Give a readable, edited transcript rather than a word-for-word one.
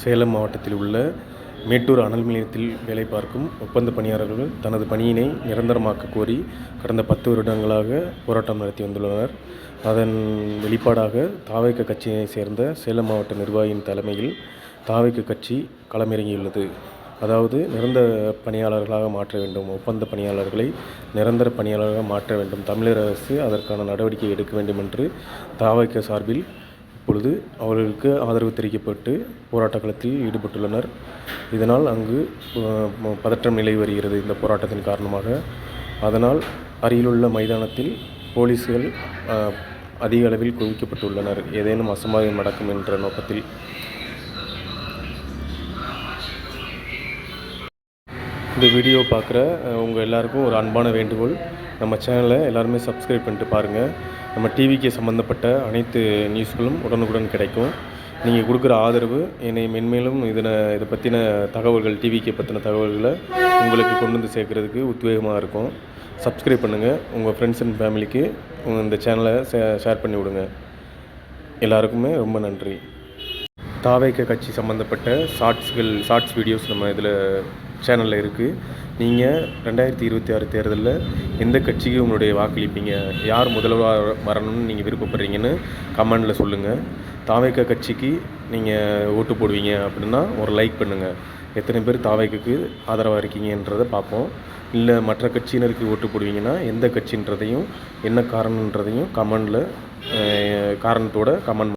சேலம் மாவட்டத்தில் உள்ள மேட்டூர் அனல் நிலையத்தில் வேலை பார்க்கும் ஒப்பந்த பணியாளர்கள் தனது பணியினை நிரந்தரமாக்க கோரி கடந்த 10 வருடங்களாக போராட்டம் நடத்தி வந்துள்ளனர். அதன் வெளிப்பாடாக தாவேக கட்சியை சேர்ந்த சேலம் மாவட்ட நிர்வாகியின் தலைமையில் தாவேக கட்சி களமிறங்கியுள்ளது. அதாவது நிரந்தர பணியாளர்களாக மாற்ற வேண்டும், ஒப்பந்த பணியாளர்களை நிரந்தர பணியாளர்களாக மாற்ற வேண்டும், தமிழக அரசு அதற்கான நடவடிக்கை எடுக்க வேண்டும் என்று தாவேக சார்பில் இப்பொழுது அவர்களுக்கு ஆதரவு தெரிவிக்கப்பட்டு போராட்ட களத்தில் ஈடுபட்டுள்ளனர். இதனால் அங்கு பதற்றம் நிலவி வருகிறது இந்த போராட்டத்தின் காரணமாக. அதனால் அருகிலுள்ள மைதானத்தில் போலீஸ்கள் அதிக அளவில் குவிக்கப்பட்டுள்ளனர், ஏதேனும் அசம்பாவிதம் நடக்கும் என்ற நோக்கத்தில். இந்த வீடியோ பார்க்குற உங்கள் எல்லாருக்கும் ஒரு அன்பான வேண்டுகோள், நம்ம சேனலை எல்லாருமே சப்ஸ்கிரைப் பண்ணிட்டு பாருங்கள். நம்ம டிவிக்கு சம்மந்தப்பட்ட அனைத்து நியூஸ்களும் உடனுக்குடன் கிடைக்கும். நீங்கள் கொடுக்குற ஆதரவு என்னை மென்மேலும் இதை பற்றின தகவல்கள், டிவிக்கு பற்றின தகவல்களை உங்களுக்கு கொண்டு வந்து சேர்க்குறதுக்கு உத்வேகமாக இருக்கும். சப்ஸ்கிரைப் பண்ணுங்கள், உங்கள் ஃப்ரெண்ட்ஸ் அண்ட் ஃபேமிலிக்கு இந்த சேனலை ஷேர் பண்ணி விடுங்க. எல்லாருக்குமே ரொம்ப நன்றி. தாவேக கட்சி சம்மந்தப்பட்ட ஷார்ட்ஸ் வீடியோஸ் நம்ம இதில் சேனலில் இருக்குது. நீங்கள் 2026 தேர்தலில் எந்த கட்சிக்கு உங்களுடைய வாக்களிப்பீங்க, யார் முதல்வர் வரணும்னு நீங்கள் விருப்பப்படுறீங்கன்னு கமெண்டில் சொல்லுங்கள். தாவேக கட்சிக்கு நீங்கள் ஓட்டு போடுவீங்க அப்படின்னா ஒரு லைக் பண்ணுங்கள். எத்தனை பேர் தாவேக்கு ஆதரவாக இருக்கீங்கன்றதை பார்ப்போம். இல்லை மற்ற கட்சியினருக்கு ஓட்டு போடுவீங்கன்னா எந்த கட்சின்றதையும் என்ன காரணன்றதையும் கமெண்டில் காரணத்தோட கமெண்ட்